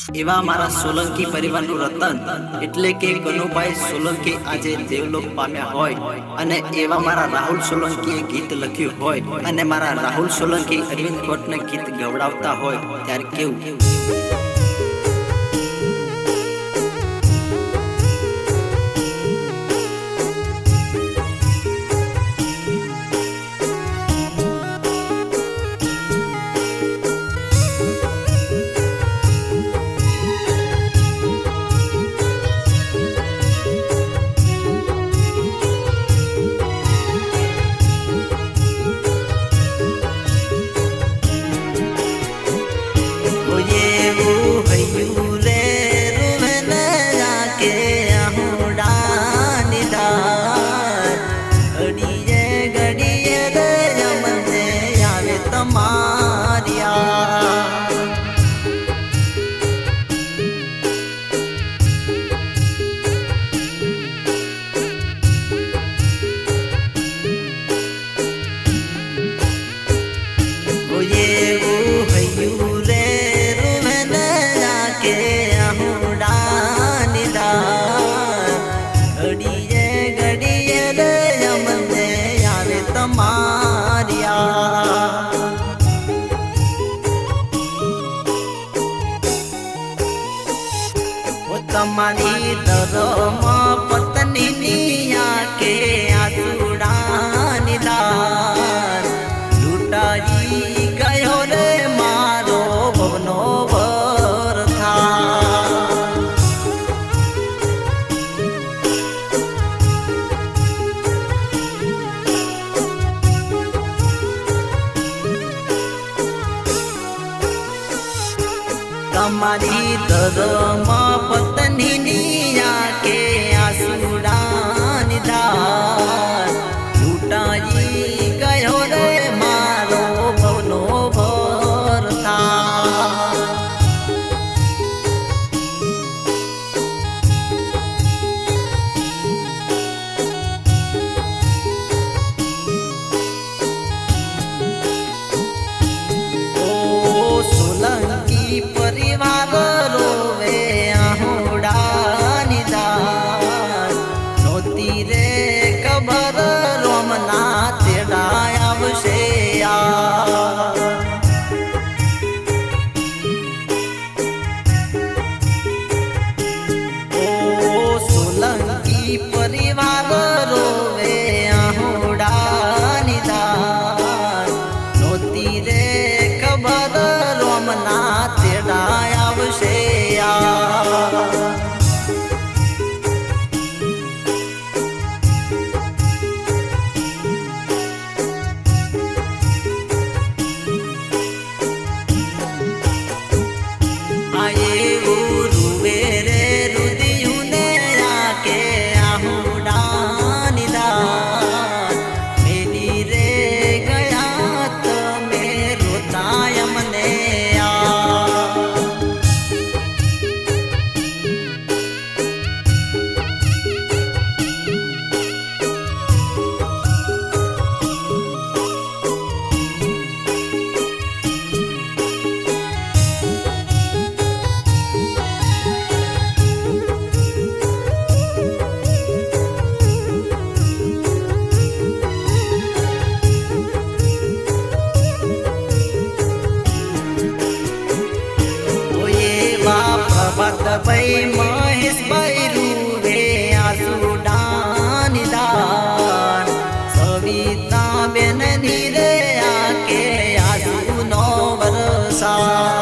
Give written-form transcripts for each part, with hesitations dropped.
एवा मारा सोलंकी परिवारનું રતન એટલે કે કનુભાઈ સોલંકી આજે દેવલોક પામ્યા હોય અને એવા મારા રાહુલ સોલંકીએ ગીત લખ્યું હોય અને મારા રાહુલ સોલંકી અરવિંદ કોટને ગીત ગવડાવતા હોય ત્યારે કેવું તમારી ધર્મ પત્ની કે આસુડા નિદાન લૂંટાઈ ગયો રે મારો ભવનો ભરથા તમારી ધર્મ પત્ની કે આસુડા નિદાન લૂંટાઈ ગયો રે મારો ભવનો ભરથા ઓ સોલંકી પરિવાર રોવે આહોડા નિદાન નોતી રે ખબર રોમના તેડાય આવશે ઓ સોલંકી પરિવાર રોવે આહોડા નિદાન નોતી રે ખબર રોમના તેડાય આવશે ભાઈ મહેશભાઈ રૂવે આસુડા નિદાન સવિતા બેન નીરે કે આસુનો વરસા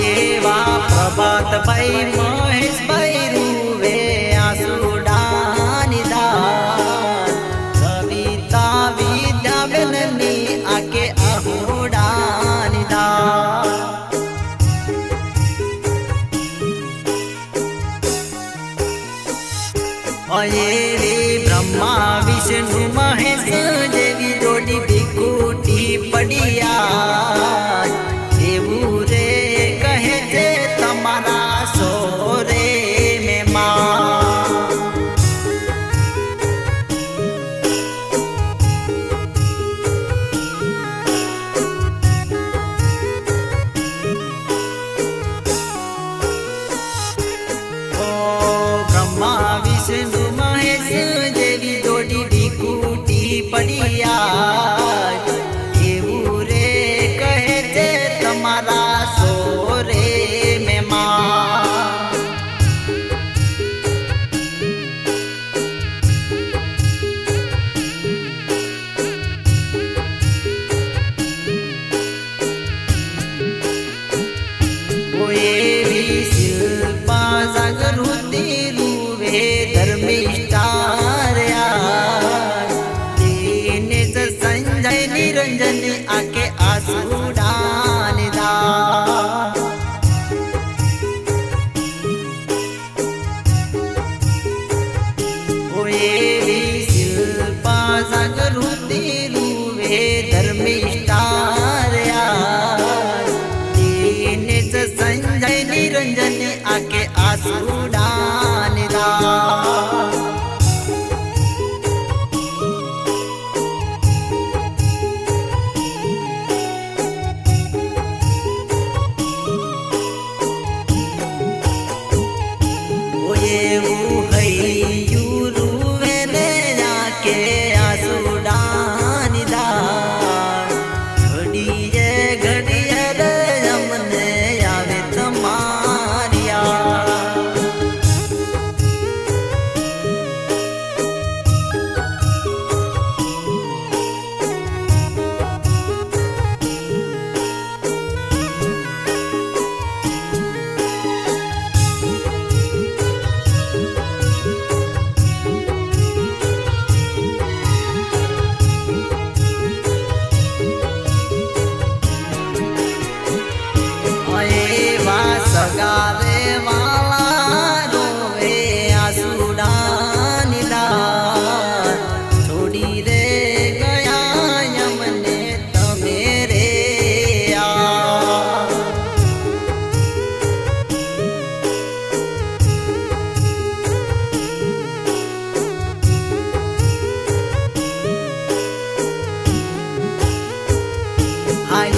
એવા પ્રભાતભાઈ મહેશભાઈ રૂવે આસુડા નિદાન સવિતા વિદ્યાબેનની આકે આહોડા નિદાન એવી બ્રહ્મા વિષ્ણુ મહેશ જેવી જોડી વિકુટી પડ્યા એવું રે કહે છે તમારા સોરે એવી શિલ્પા જાગૃતિ રૂવે ધર્મિષ્ઠાર્યા તેને જ સંજય નિરંજન આકે આસુડાન દા એવી શિલ્પા જાગૃતિ રૂવે ધર્મિષ્ઠાર્યા તેને જ સંજય નિરંજન આકે આસુડાન દા એવું હૈયું રૂવે ને આકે આસુડાન દા ઘડીએ ઘડીએ રે અમને આવે તમારિયા એવા સગારે વાલા રોવે આસુડાન દા છોડી રે ગયા અમને તમે રે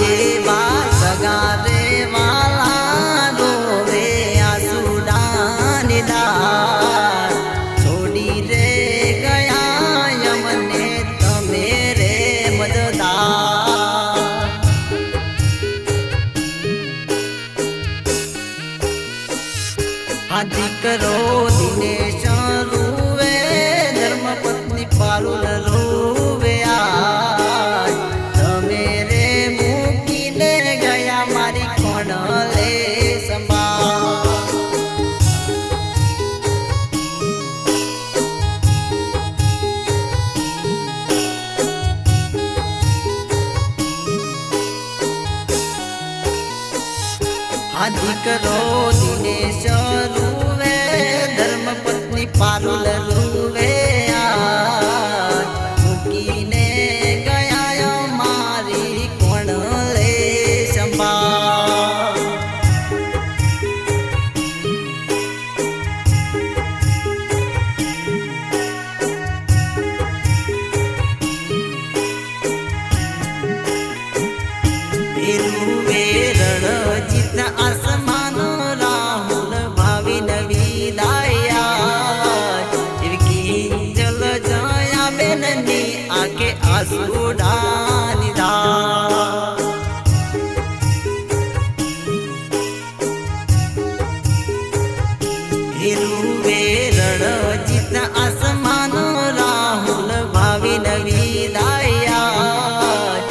એવા સગારે વાલા રોવે આસુડાન દા છોડી રે ગયા અમને તમે રે મદદા આ દીકરો દિનેશ રૂવે ધર્મપત્ની પારુલ રૂવે તમે રે મૂકીને ગયા મારી કોણલે સંભાળ આ દીકરો દિનેશ રૂવે ધર્મપત્ની પારુલ રૂવે મૂકીને ગયા મારી કોણલે સંભાળ રૂવે રણજીત આસમાન રાહુલ ભાવિ નવી દાયા કિંજલ જયા બેનની આકે આસુડાન દા રૂવે રણજીત આસમાન રાહુલ ભાવિ નવી દાયા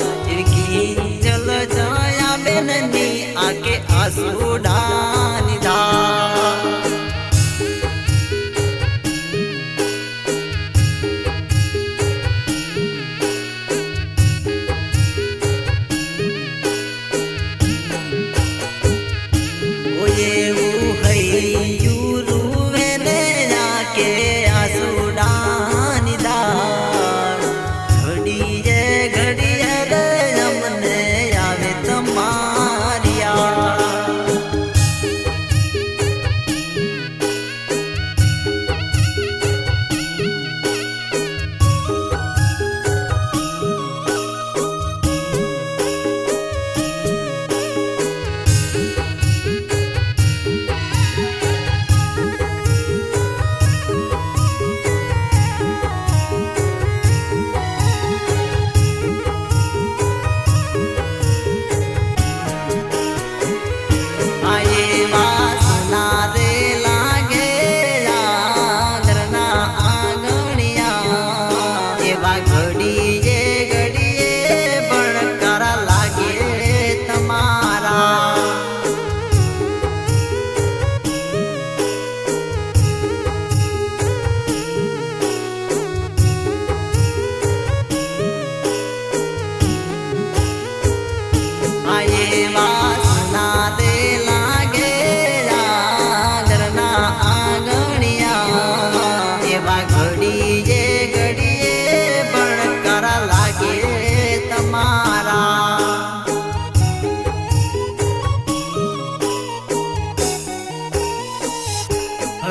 કિંજલ જયા બેનની આકે આસુડાન દા એવું હૈયું રૂવે ને આકે આસુડાન દા ઘડીએ ઘડીએ રે અમને આવે તમારિયા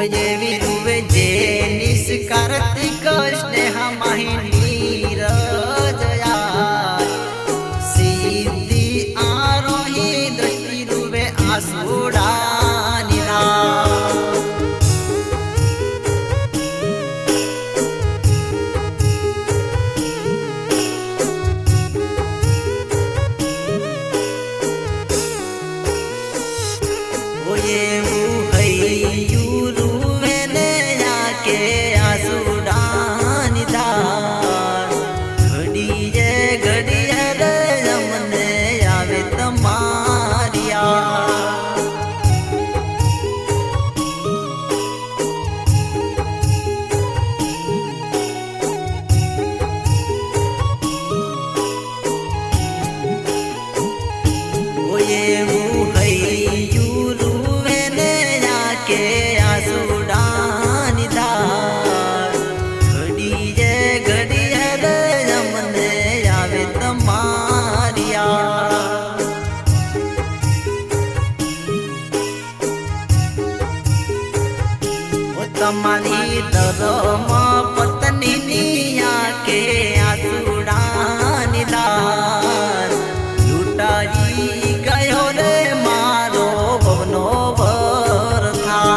એવી રૂવે જે નિષ્કાર્તિક સ્નેહ માહિની રજયા સીધી આરોહી દ્રષ્ટિ રૂવે આસુડાની એવું હૈયું રૂવે ને આકે આસુડાની ધાર ઘડીએ ઘડીએ રે અમને આવે તમારી એવું હૈયું રૂવે ને આકે આસુડાની ધાર ઘડીએ ઘડીએ રે અમને આવે તમારી તમારી ધર્મ પત્નીની આકે આસુડાની ધાર લૂંટાઈ ગયો રે મારો ભવનો ભરથા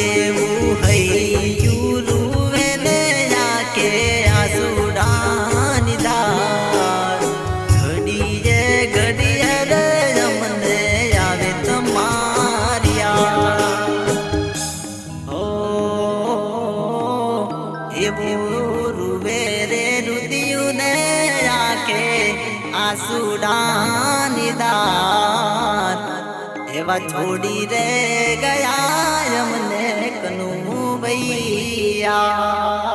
એવું હૈયું રૂવે ને આકે આસુડાની ધાર ઘડીએ ઘડીએ રે અમને આવે તમારી એવું રૂવે રે રુદિયું ને આકે આસુડાની ધાર એવા છોડી રે ગયા અમને કનુ ભૈયા